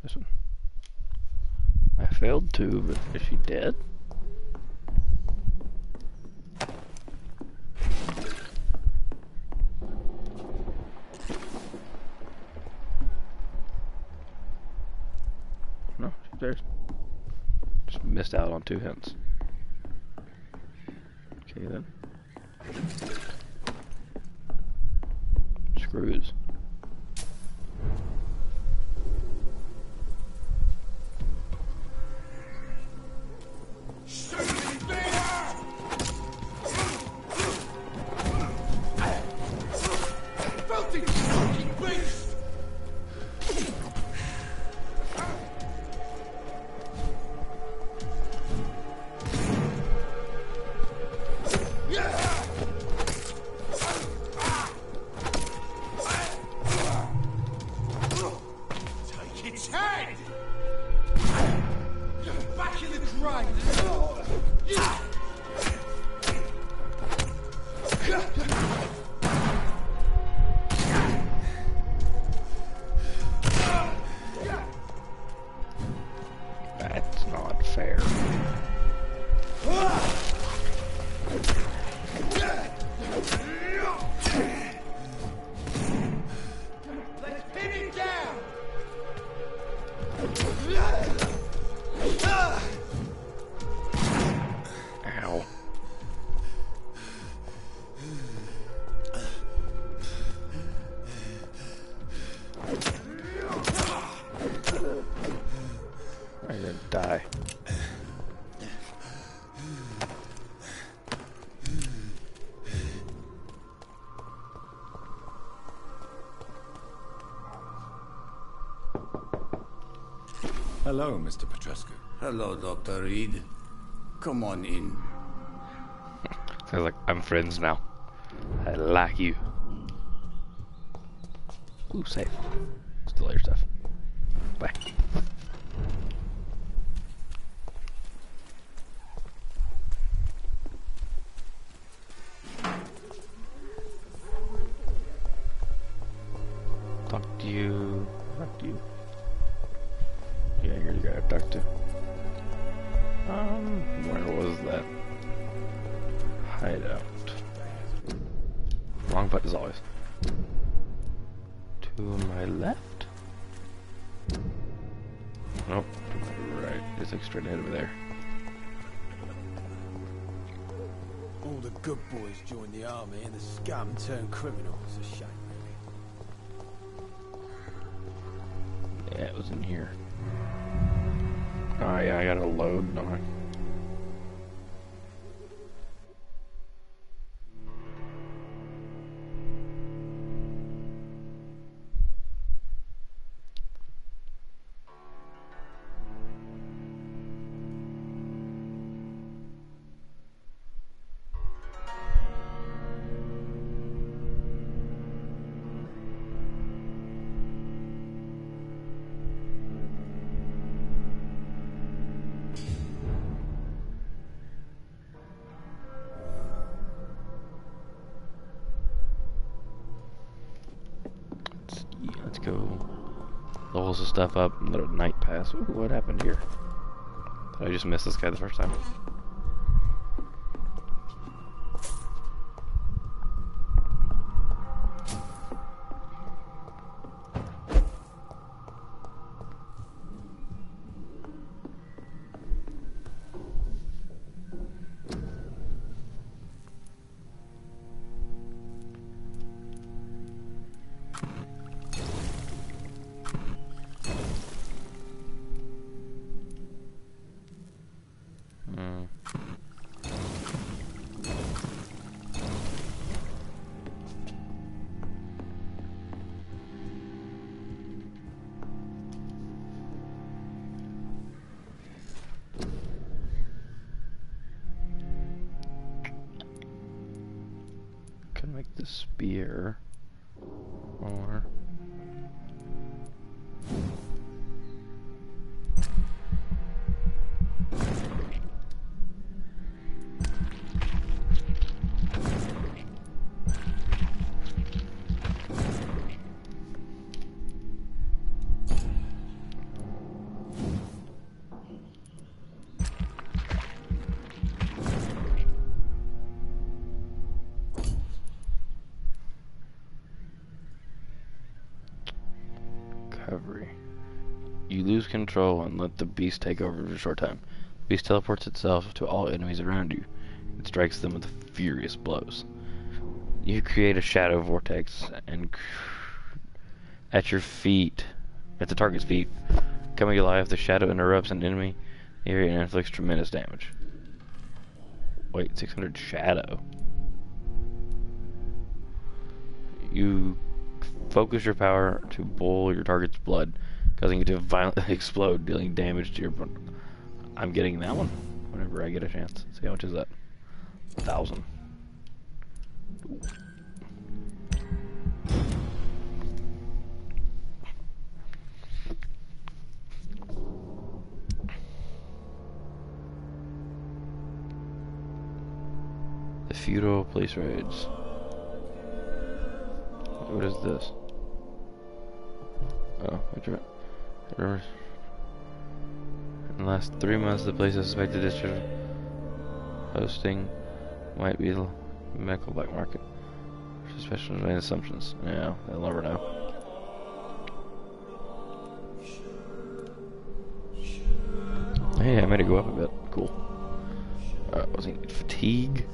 This one. I failed to, but is she dead? No, she's there. Just missed out on 2 hints. Okay then. Screws. That's not fair. Let's pin it down. Ow. I'm gonna die. Hello, Mr. Petrescu. Hello, Dr. Reid. Come on in. Sounds like I'm friends now. I like you. Ooh, safe. Still your stuff. Bye. Talk to you. Talk to you. Yeah, you're the guy I talked to. Where was that hideout? Wrong button as always. To my left? Nope, to my right. Just like straight ahead over there. All the good boys joined the army and the scum turned criminals. A shame, really. Yeah, it was in here. Oh yeah, I gotta load, don't I? Let's go levels the stuff up and let a night pass. Ooh, what happened here? Did I just miss this guy the first time? Make the spear or recovery. You lose control and let the beast take over for a short time. The beast teleports itself to all enemies around you. It strikes them with furious blows. You create a shadow vortex and at your feet, at the target's feet, coming alive, the shadow interrupts an enemy area and inflicts tremendous damage. Wait, 600 shadow. You focus your power to boil your target's blood, causing it to violently explode, dealing damage to your... I'm getting that one whenever I get a chance. See how much is that? 1,000. The feudal police raids. What is this? Oh, remember. In the last 3 months, the place is suspected district hosting might be the medical black market. Suspicious and assumptions. Yeah, they'll never know. Hey, I made it go up a bit. Cool. What's he need? Fatigue.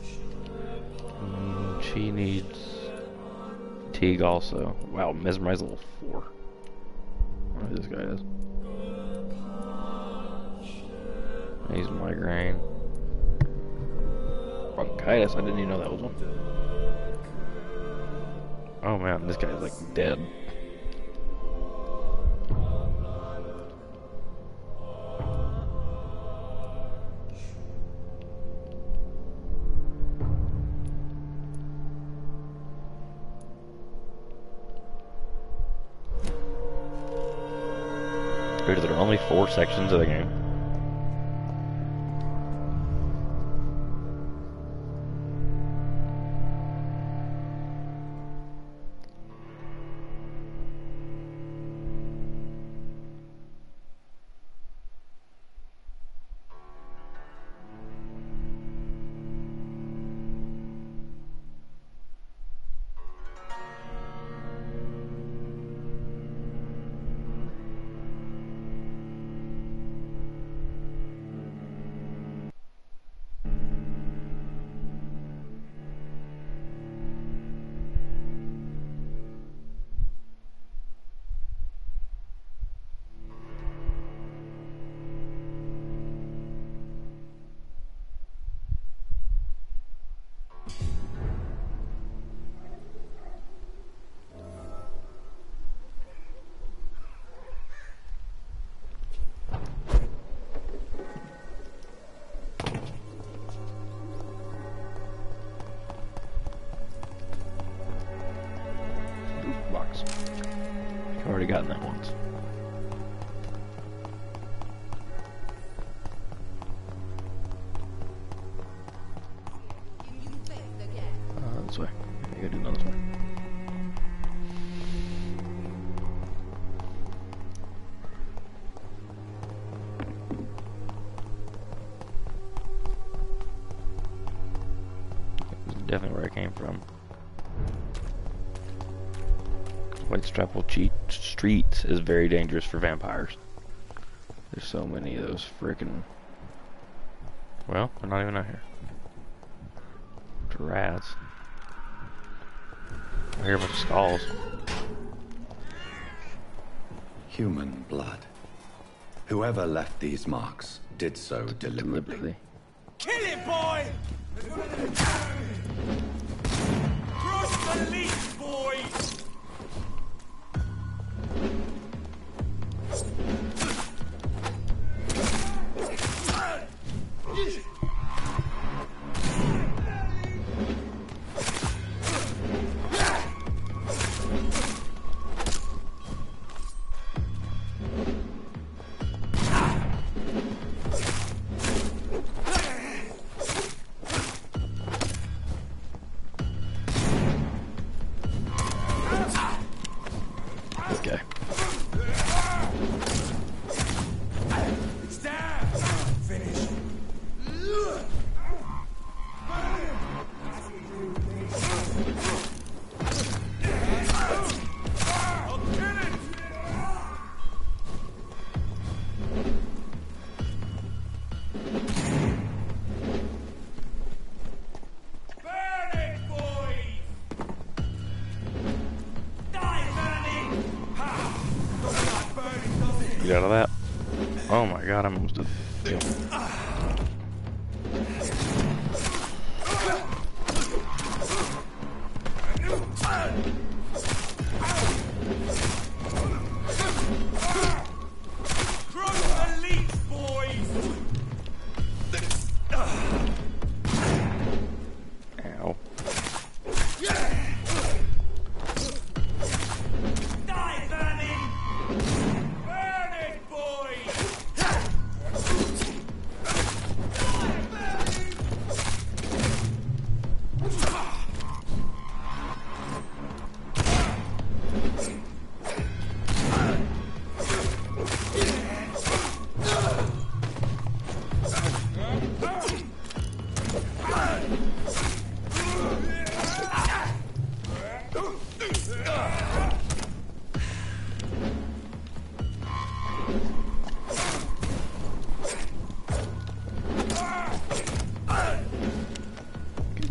She needs fatigue also. Wow, mesmerize level 4. I don't know who this guy is. He's migraine. Bronchitis, I didn't even know that was one. Oh man, this guy's like dead. Dude, there are only 4 sections of the game. I've already gotten that once. This way. I gotta do another way. This is definitely where I came from. Whitechapel Street is very dangerous for vampires. There's so many of those frickin'... Well, they're not even out here. Rats. I hear a bunch of skulls. Human blood. Whoever left these marks did so deliberately. Kill it, boy! Cross the leash, boys! get out of that. Oh my god, I'm almost dead. Deal. Ow.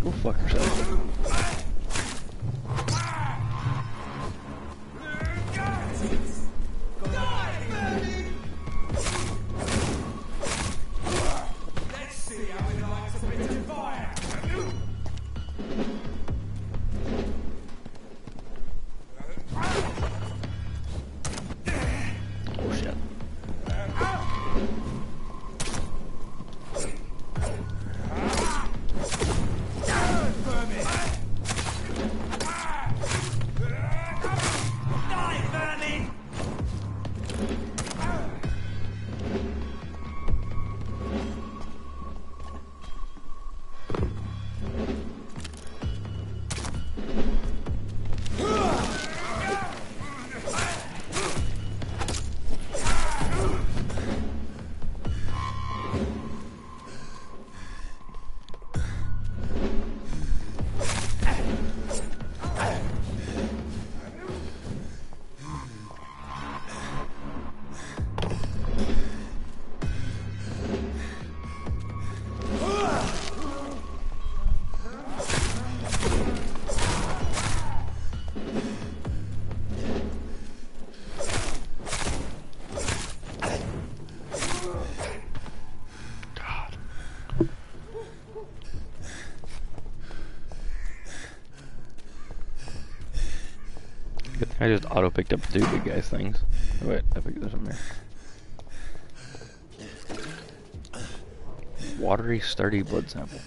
Go fuck yourself. Oh shit. I just auto picked up two big guys things. Oh, wait, I picked this one there. Watery, sturdy blood sample.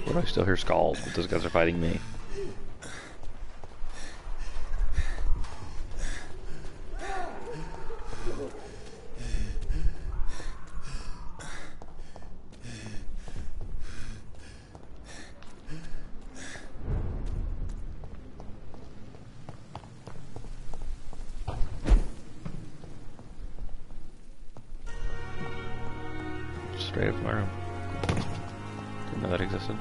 Why do I still hear skulls, but those guys are fighting me? Straight up from my room. Didn't know that existed.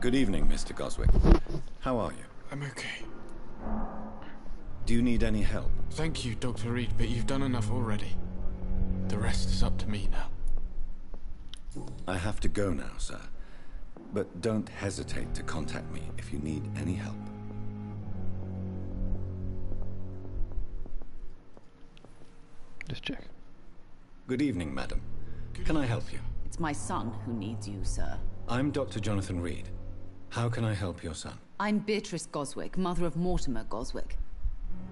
Good evening, Mr. Goswick. How are you? I'm okay. Do you need any help? Thank you, Dr. Reid, but you've done enough already. The rest is up to me now. I have to go now, sir. But don't hesitate to contact me if you need any help. Just check. Good evening, madam. Can I help you? It's my son who needs you, sir. I'm Dr. Jonathan Reid. How can I help your son? I'm Beatrice Goswick, mother of Mortimer Goswick.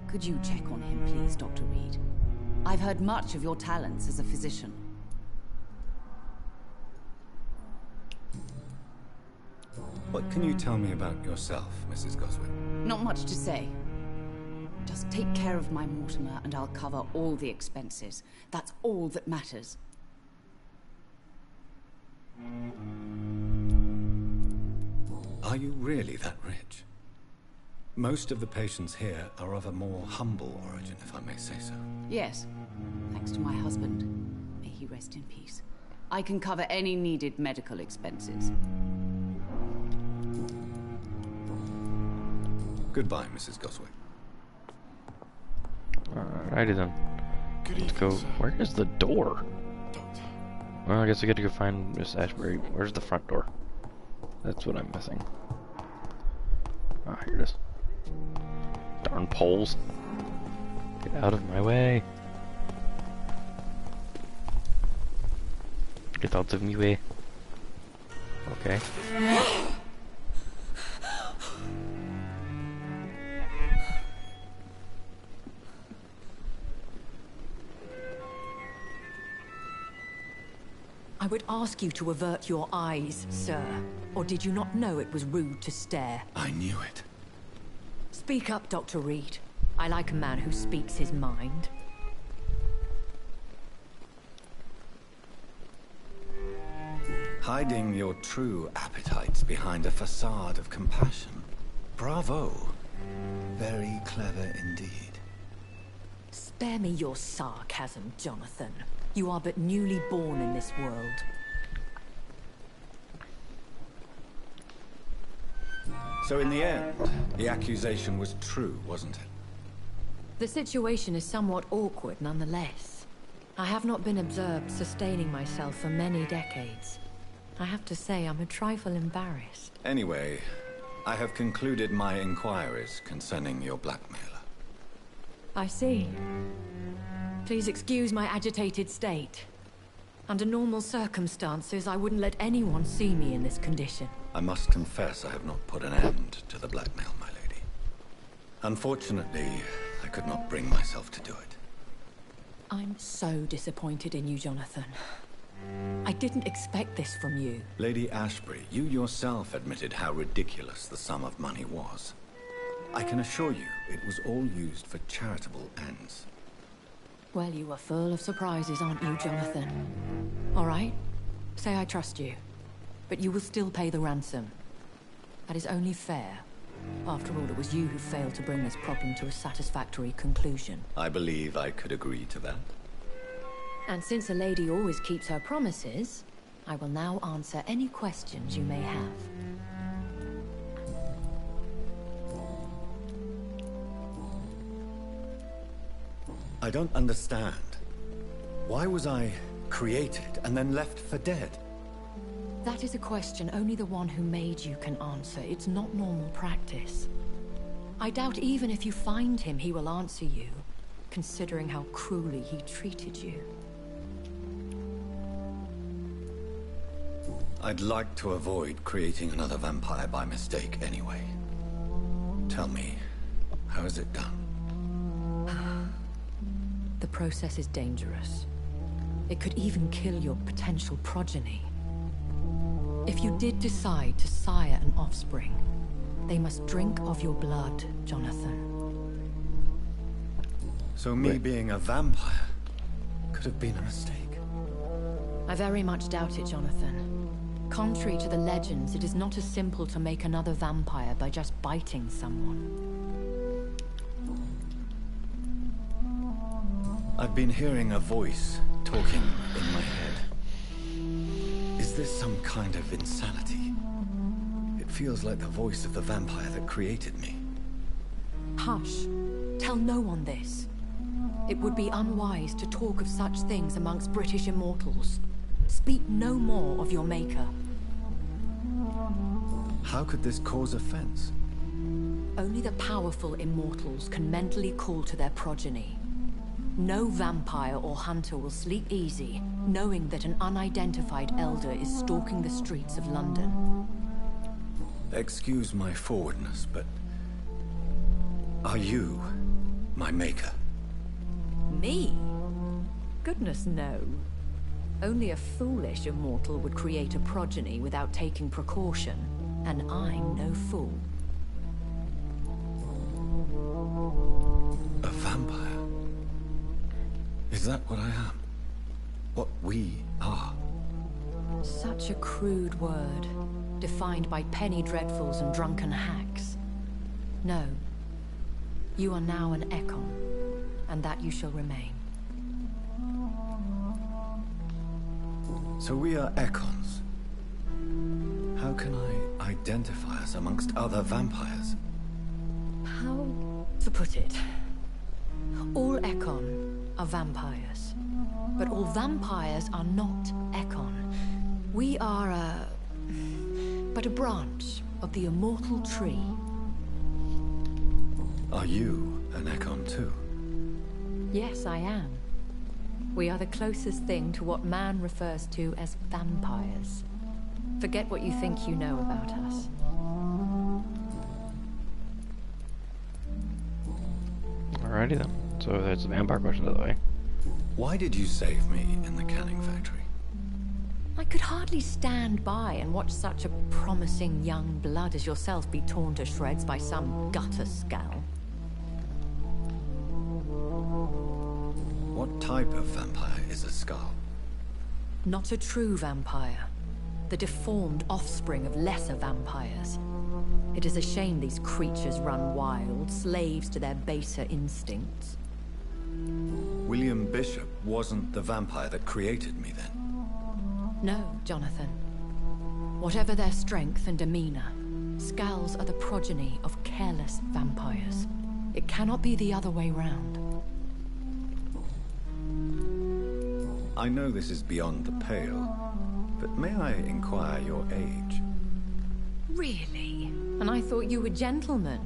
Could you check on him, please, Dr. Reid? I've heard much of your talents as a physician. What can you tell me about yourself, Mrs. Goswick? Not much to say. Just take care of my Mortimer and I'll cover all the expenses. That's all that matters. Are you really that rich? Most of the patients here are of a more humble origin, if I may say so. Yes. Thanks to my husband. May he rest in peace. I can cover any needed medical expenses. Goodbye, Mrs. Goswick. Alrighty then. Good Let's evening, go. sir. Where is the door? Doctor. Well, I guess we gotta go find Miss Ashbury. Where's the front door? That's what I'm missing. Ah, here it is. Darn poles. Get out of my way. Get out of my way. Okay. I would ask you to avert your eyes, sir. Or did you not know it was rude to stare? I knew it. Speak up, Dr. Reid. I like a man who speaks his mind. Hiding your true appetites behind a facade of compassion. Bravo. Very clever indeed. Spare me your sarcasm, Jonathan. You are but newly born in this world. So in the end, the accusation was true, wasn't it? The situation is somewhat awkward nonetheless. I have not been observed sustaining myself for many decades. I have to say I'm a trifle embarrassed. Anyway, I have concluded my inquiries concerning your blackmailer. I see. Please excuse my agitated state. Under normal circumstances, I wouldn't let anyone see me in this condition. I must confess I have not put an end to the blackmail, my lady. Unfortunately, I could not bring myself to do it. I'm so disappointed in you, Jonathan. I didn't expect this from you. Lady Ashbury, you yourself admitted how ridiculous the sum of money was. I can assure you, it was all used for charitable ends. Well, you are full of surprises, aren't you, Jonathan? All right, say I trust you. But you will still pay the ransom. That is only fair. After all, it was you who failed to bring this problem to a satisfactory conclusion. I believe I could agree to that. And since a lady always keeps her promises, I will now answer any questions you may have. I don't understand. Why was I created and then left for dead? That is a question only the one who made you can answer. It's not normal practice. I doubt even if you find him, he will answer you, considering how cruelly he treated you. I'd like to avoid creating another vampire by mistake anyway. Tell me, how is it done? The process is dangerous. It could even kill your potential progeny. If you did decide to sire an offspring, they must drink of your blood, Jonathan. So me being a vampire could have been a mistake. I very much doubt it, Jonathan. Contrary to the legends, it is not as simple to make another vampire by just biting someone. I've been hearing a voice talking in my head. Is this some kind of insanity? It feels like the voice of the vampire that created me. Hush. Tell no one this. It would be unwise to talk of such things amongst British immortals. Speak no more of your maker. How could this cause offense? Only the powerful immortals can mentally call to their progeny. No vampire or hunter will sleep easy, knowing that an unidentified elder is stalking the streets of London. Excuse my forwardness, but... are you my maker? Me? Goodness, no. Only a foolish immortal would create a progeny without taking precaution, and I'm no fool. A vampire? Is that what I am? What we are? Such a crude word, defined by penny dreadfuls and drunken hacks. No, You are now an Ekon, and that you shall remain. So we are Ekons. How can I identify us amongst other vampires? How to put it? All Ekon are vampires, but all vampires are not Ekon. We are but a branch of the immortal tree. Are you an Ekon too? Yes, I am. We are the closest thing to what man refers to as vampires. Forget what you think you know about us. Alrighty then. So that's the vampire question out of the way. Why did you save me in the canning factory? I could hardly stand by and watch such a promising young blood as yourself be torn to shreds by some gutter scowl. What type of vampire is a skull? Not a true vampire. The deformed offspring of lesser vampires. It is a shame these creatures run wild, slaves to their baser instincts. William Bishop wasn't the vampire that created me then? No, Jonathan. Whatever their strength and demeanor, Skulls are the progeny of careless vampires. It cannot be the other way round. I know this is beyond the pale, but may I inquire your age? Really? And I thought you were gentlemen.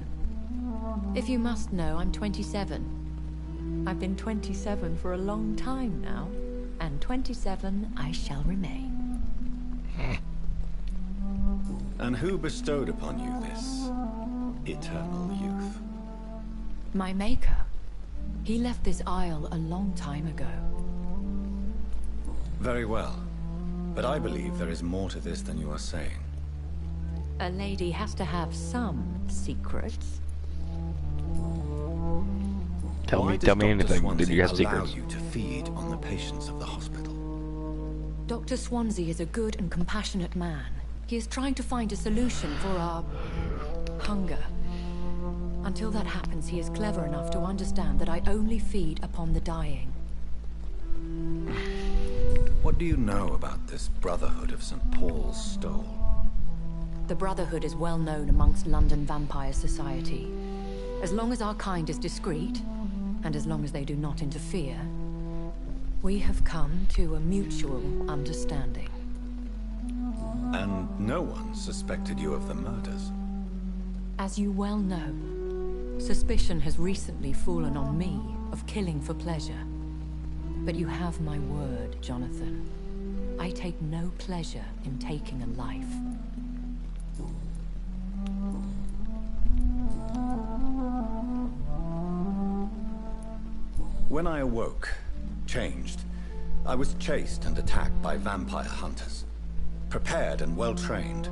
If you must know, I'm 27. I've been 27 for a long time now, and 27 I shall remain. And who bestowed upon you this eternal youth? My maker. He left this isle a long time ago. Very well. But I believe there is more to this than you are saying. A lady has to have some secrets. Tell Why me does Dr. anything. Swansea Did you have allow secrets? you to feed on the patients of the hospital? Dr. Swansea is a good and compassionate man. He is trying to find a solution for our hunger. Until that happens, he is clever enough to understand that I only feed upon the dying. What do you know about this Brotherhood of St. Paul's Stole? The Brotherhood is well known amongst London vampire society. As long as our kind is discreet, and as long as they do not interfere, we have come to a mutual understanding. And no one suspected you of the murders? As you well know, suspicion has recently fallen on me of killing for pleasure. But you have my word, Jonathan. I take no pleasure in taking a life. When I awoke, changed, I was chased and attacked by vampire hunters. Prepared and well-trained.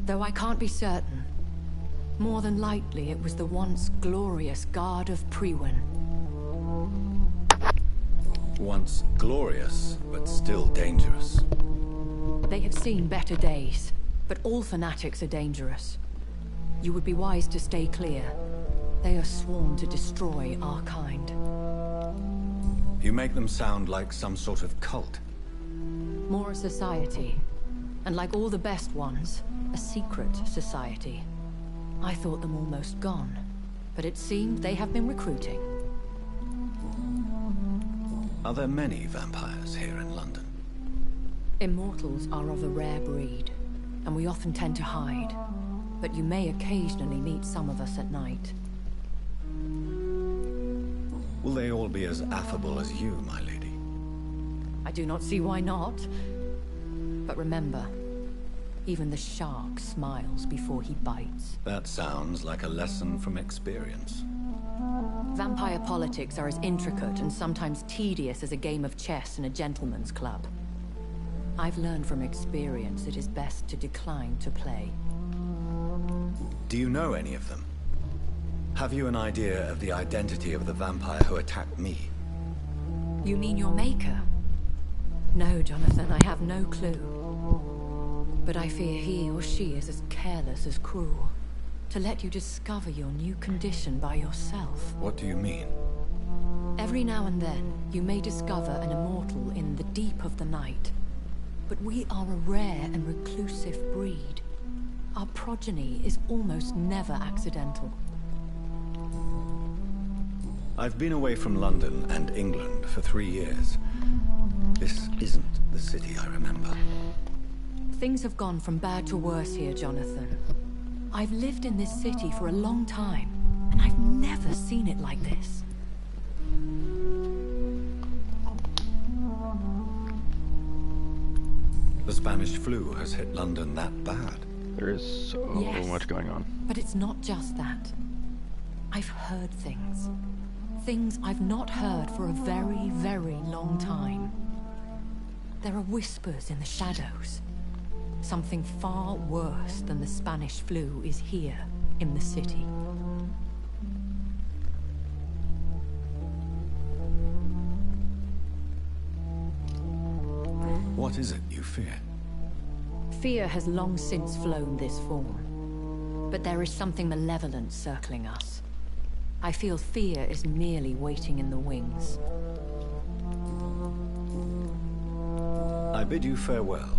Though I can't be certain, more than likely it was the once glorious Guard of Priwen. Once glorious, but still dangerous. They have seen better days, but all fanatics are dangerous. You would be wise to stay clear. They are sworn to destroy our kind. You make them sound like some sort of cult. More a society. And like all the best ones, a secret society. I thought them almost gone, but it seemed they have been recruiting. Are there many vampires here in London? Immortals are of a rare breed, and we often tend to hide. But you may occasionally meet some of us at night. Will they all be as affable as you, my lady? I do not see why not. But remember, even the shark smiles before he bites. That sounds like a lesson from experience. Vampire politics are as intricate and sometimes tedious as a game of chess in a gentleman's club. I've learned from experience it is best to decline to play. Do you know any of them? Have you an idea of the identity of the vampire who attacked me? You mean your maker? No, Jonathan, I have no clue. But I fear he or she is as careless as cruel. To let you discover your new condition by yourself. What do you mean? Every now and then, you may discover an immortal in the deep of the night. But we are a rare and reclusive breed. Our progeny is almost never accidental. I've been away from London and England for 3 years. This isn't the city I remember. Things have gone from bad to worse here, Jonathan. I've lived in this city for a long time, and I've never seen it like this. The Spanish flu has hit London that bad. There is so much going on. But it's not just that. I've heard things. Things I've not heard for a very, very long time. There are whispers in the shadows. Something far worse than the Spanish flu is here in the city. What is it you fear? Fear has long since flown this form. But there is something malevolent circling us. I feel fear is merely waiting in the wings. I bid you farewell.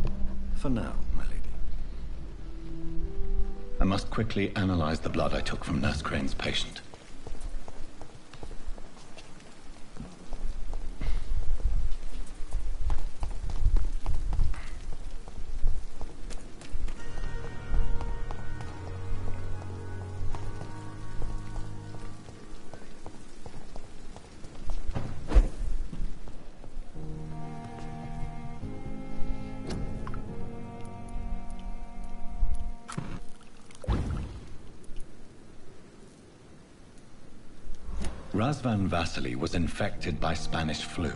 For now, my lady. I must quickly analyze the blood I took from Nurse Crane's patient. Razvan Vasily was infected by Spanish flu,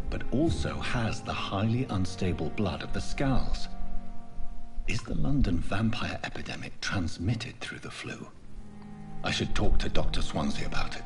but also has the highly unstable blood of the Scowls. Is the London vampire epidemic transmitted through the flu? I should talk to Dr. Swansea about it.